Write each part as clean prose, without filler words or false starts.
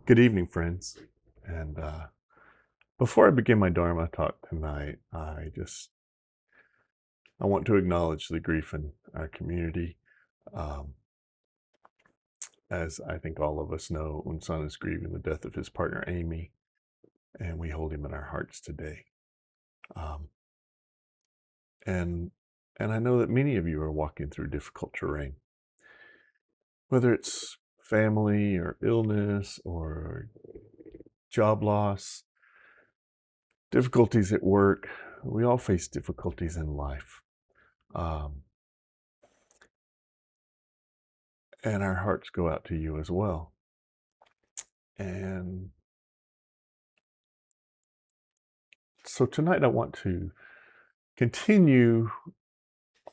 Good evening, friends. And before I begin my Dharma talk tonight, I want to acknowledge the grief in our community. Um, as I think all of us know, Unsan is grieving the death of his partner Amy, and we hold him in our hearts today. Um, and and I know that many of you are walking through difficult terrain, whether it's family or illness or job loss, difficulties at work. We all face difficulties in life. Um, and our hearts go out to you as well. And so tonight I want to continue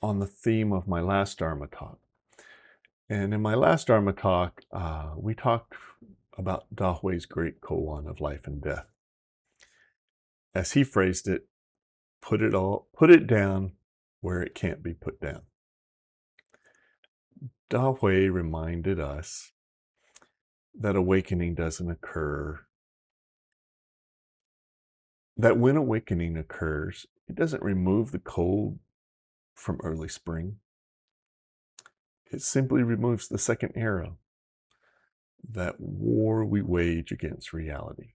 on the theme of my last Dharma talk. And in my last Dharma talk, we talked about Dahui's great koan of life and death. As he phrased it, put it down where it can't be put down. Dahui reminded us that awakening doesn't occur, that when awakening occurs, it doesn't remove the cold from early spring. It simply removes the second arrow, that war we wage against reality.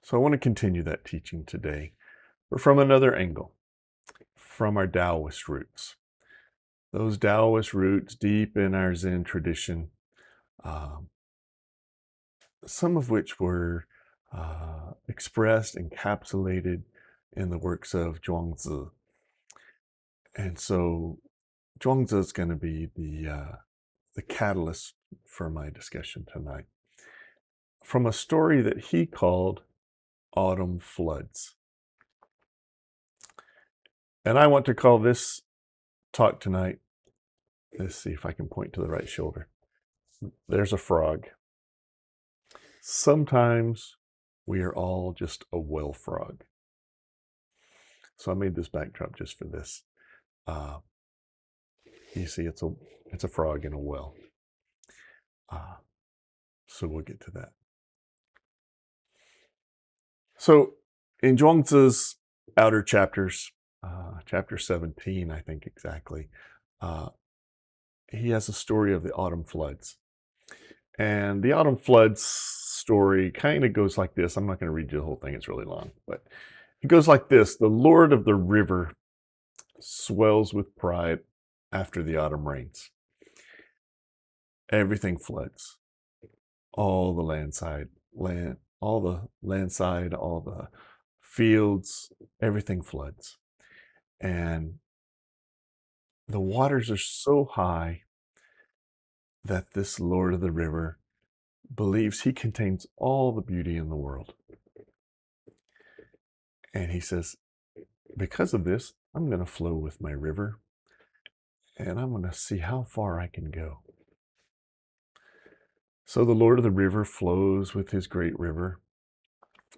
So I want to continue that teaching today, but from another angle, from our Taoist roots. Those Taoist roots deep in our Zen tradition, um, some of which were expressed, encapsulated in the works of Zhuangzi. And so Zhuangzi is going to be the catalyst for my discussion tonight, from a story that he called Autumn Floods. And I want to call this talk tonight, let's see if I can point to the right shoulder. There's a frog. Sometimes we are all just a well frog. So I made this backdrop just for this. You see, it's a frog in a well. So we'll get to that. So in Zhuangzi's outer chapters, chapter 17, I think exactly, he has a story of the autumn floods. And the autumn floods story kind of goes like this. I'm not going to read you the whole thing, it's really long, but it goes like this. The Lord of the river swells with pride after the autumn rains. Everything floods. All the all the fields, everything floods. And the waters are so high that this Lord of the river believes he contains all the beauty in the world. And he says, because of this, I'm going to flow with my river and I'm going to see how far I can go. So the Lord of the river flows with his great river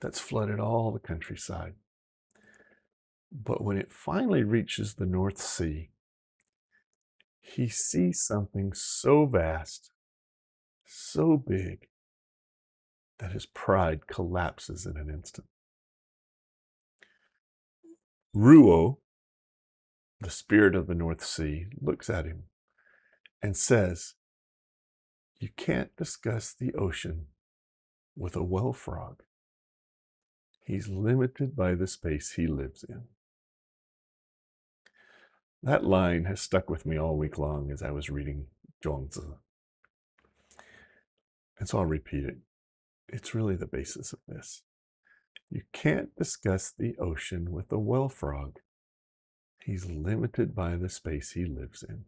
that's flooded all the countryside. But when it finally reaches the North Sea, he sees something so vast, so big, that his pride collapses in an instant. Ruo, the spirit of the North Sea, looks at him and says, you can't discuss the ocean with a well frog. He's limited by the space he lives in. That line has stuck with me all week long as I was reading Zhuangzi. And so I'll repeat it. It's really the basis of this. You can't discuss the ocean with a well frog. He's limited by the space he lives in.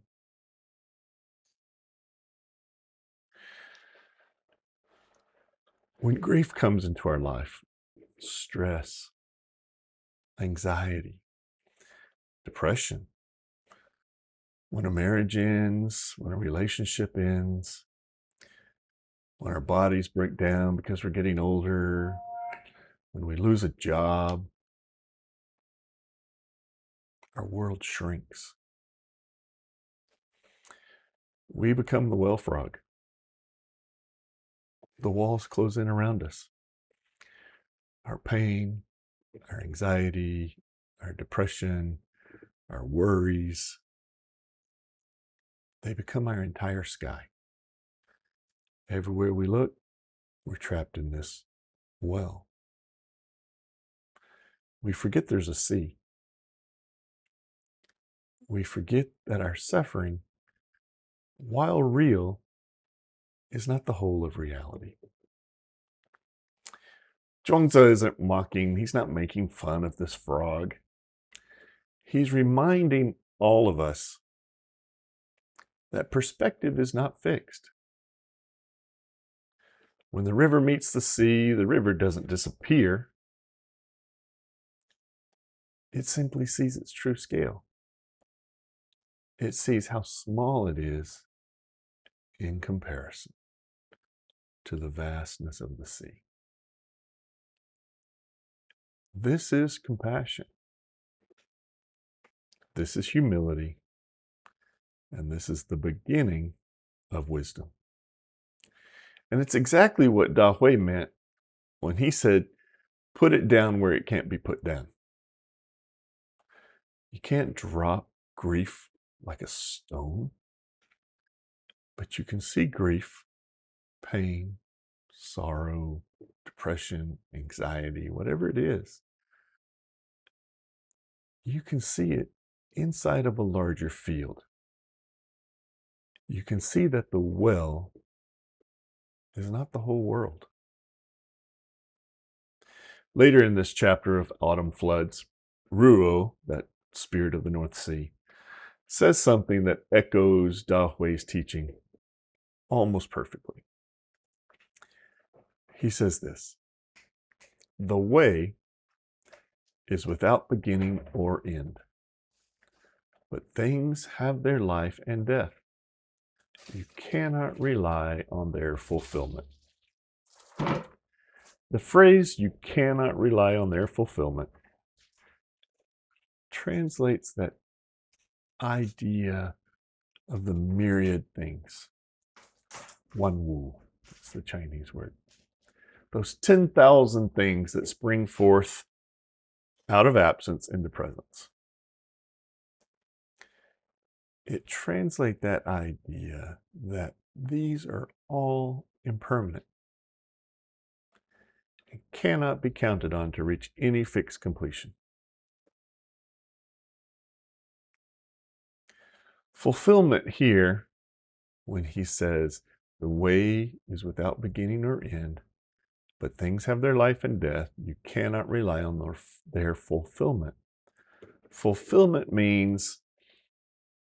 When grief comes into our life, stress, anxiety, depression, when a marriage ends, when a relationship ends, when our bodies break down because we're getting older, when we lose a job, our world shrinks. We become the well frog. the walls close in around us. Our pain, our anxiety, our depression, our worries, they become our entire sky. Everywhere we look, we're trapped in this well. We forget there's a sea. We forget that our suffering, while real, is not the whole of reality. Zhuangzi isn't mocking, he's not making fun of this frog. He's reminding all of us that perspective is not fixed. When the river meets the sea, the river doesn't disappear. It simply sees its true scale. It sees how small it is in comparison to the vastness of the sea. This is compassion. This is humility. And this is the beginning of wisdom. And it's exactly what Dahui meant when he said, put it down where it can't be put down. You can't drop grief like a stone, but you can see grief, pain, sorrow, depression, anxiety, whatever it is. You can see it inside of a larger field. You can see that the well is not the whole world. Later in this chapter of Autumn Floods, Ruo, that spirit of the North Sea, says something that echoes Dahui's teaching almost perfectly. He says this: the way is without beginning or end, but things have their life and death. You cannot rely on their fulfillment. The phrase, you cannot rely on their fulfillment, translates that idea of the myriad things. One wu, that's the Chinese word. Those 10,000 things that spring forth out of absence into presence. It translates that idea that these are all impermanent and cannot be counted on to reach any fixed completion. Fulfillment here, when he says, the way is without beginning or end, but things have their life and death, you cannot rely on their fulfillment. Fulfillment means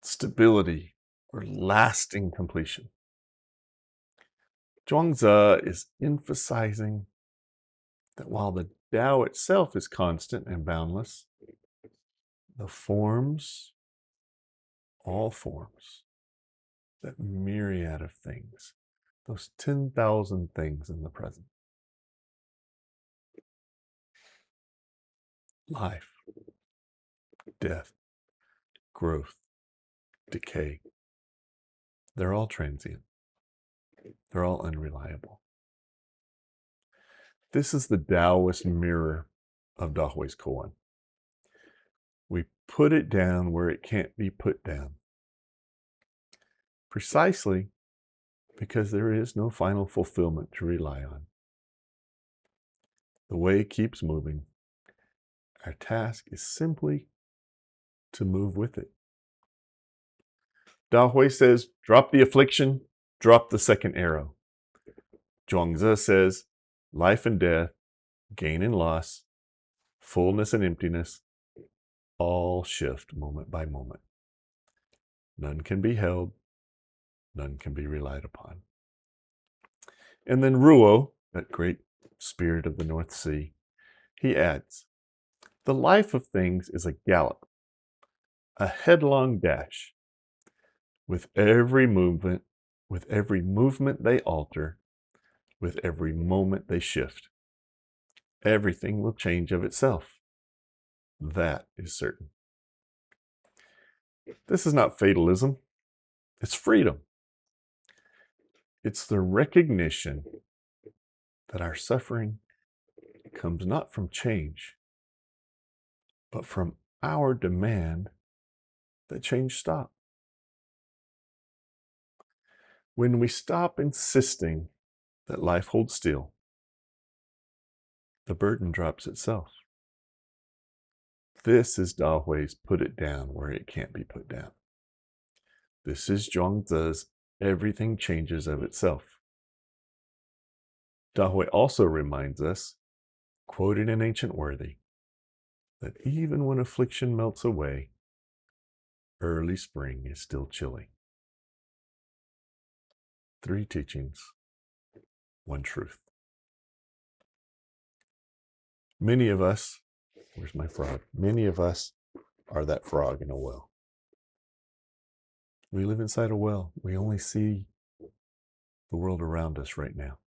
stability or lasting completion. Zhuangzi is emphasizing that while the Tao itself is constant and boundless, the forms, all forms, that myriad of things, those 10,000 things in the present, life, death, growth, decay, they're all transient. They're all unreliable. This is the Taoist mirror of Dahui's koan. We put it down where it can't be put down, precisely because there is no final fulfillment to rely on. The way keeps moving. Our task is simply to move with it. Dahui says, drop the affliction, drop the second arrow. Zhuangzi says, life and death, gain and loss, fullness and emptiness, all shift moment by moment. None can be held, none can be relied upon. And then Ruo, that great spirit of the North Sea, he adds, the life of things is a gallop, a headlong dash. With every movement they alter, with every moment they shift. Everything will change of itself. That is certain. This is not fatalism. It's freedom. It's the recognition that our suffering comes not from change, but from our demand that change stop. When we stop insisting that life holds still, the burden drops itself. This is Dahui's put it down where it can't be put down. This is Zhuangzi's everything changes of itself. Dahui also reminds us, quoted in Ancient Worthy, that even when affliction melts away, early spring is still chilly. 3 teachings, 1 truth. Many of us, where's my frog? Many of us are that frog in a well. We live inside a well. We only see the world around us right now.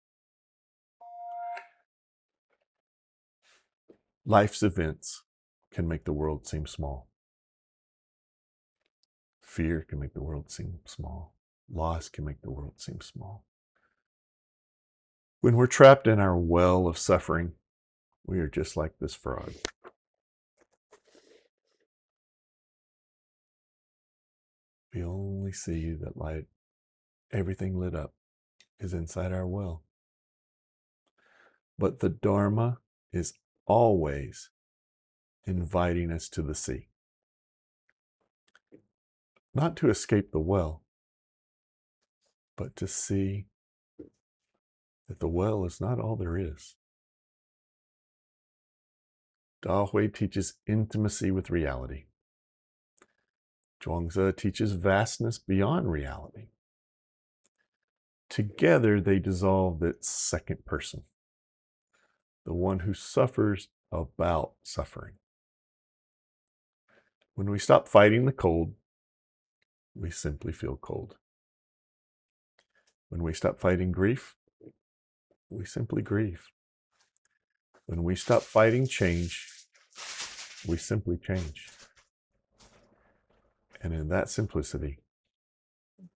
Life's events can make the world seem small. Fear can make the world seem small. Loss can make the world seem small. When we're trapped in our well of suffering, we are just like this frog. We only see that light, everything lit up, is inside our well. But the Dharma is always inviting us to the sea. Not to escape the well, but to see that the well is not all there is. Dahui teaches intimacy with reality. Zhuangzi teaches vastness beyond reality. Together, they dissolve that second person, the one who suffers about suffering. When we stop fighting the cold, we simply feel cold. When we stop fighting grief, we simply grieve. When we stop fighting change, we simply change. And in that simplicity,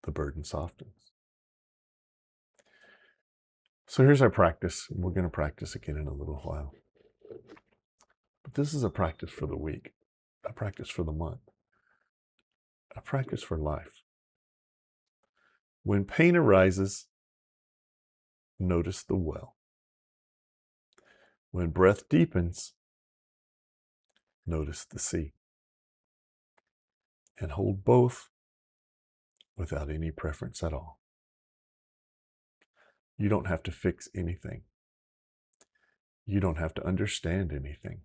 the burden softens. So here's our practice. We're going to practice again in a little while. But this is a practice for the week, a practice for the month, a practice for life. When pain arises, notice the well. When breath deepens, notice the sea. And hold both without any preference at all. You don't have to fix anything. You don't have to understand anything.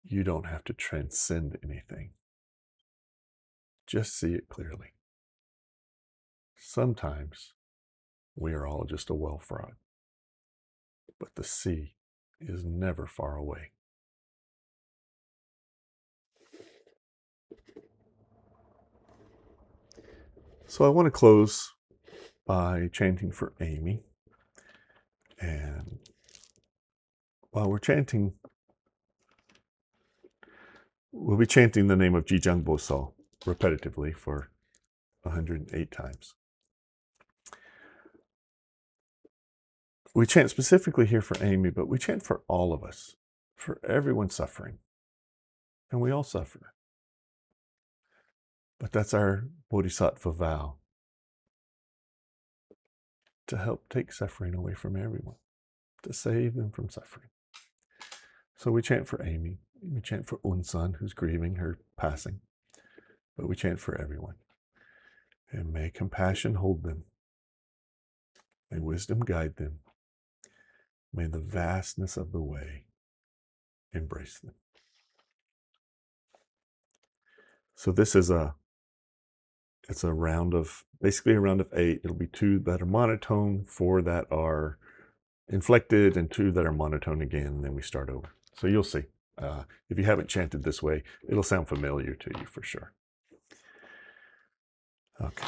You don't have to transcend anything. Just see it clearly. Sometimes we are all just a well frog, but the sea is never far away. So I want to close by chanting for Amy. And while we're chanting, we'll be chanting the name of Jijang Bosal repetitively for 108 times. We chant specifically here for Amy, but we chant for all of us, for everyone suffering. And we all suffer. But that's our bodhisattva vow, to help take suffering away from everyone, to save them from suffering. So we chant for Amy, we chant for Unsan, who's grieving her passing, but we chant for everyone. And may compassion hold them, may wisdom guide them, may the vastness of the way embrace them. So this is it's a round of, basically a round of 8. It'll be 2 that are monotone, 4 that are inflected, and 2 that are monotone again, and then we start over. So you'll see. If you haven't chanted this way, it'll sound familiar to you for sure. Okay.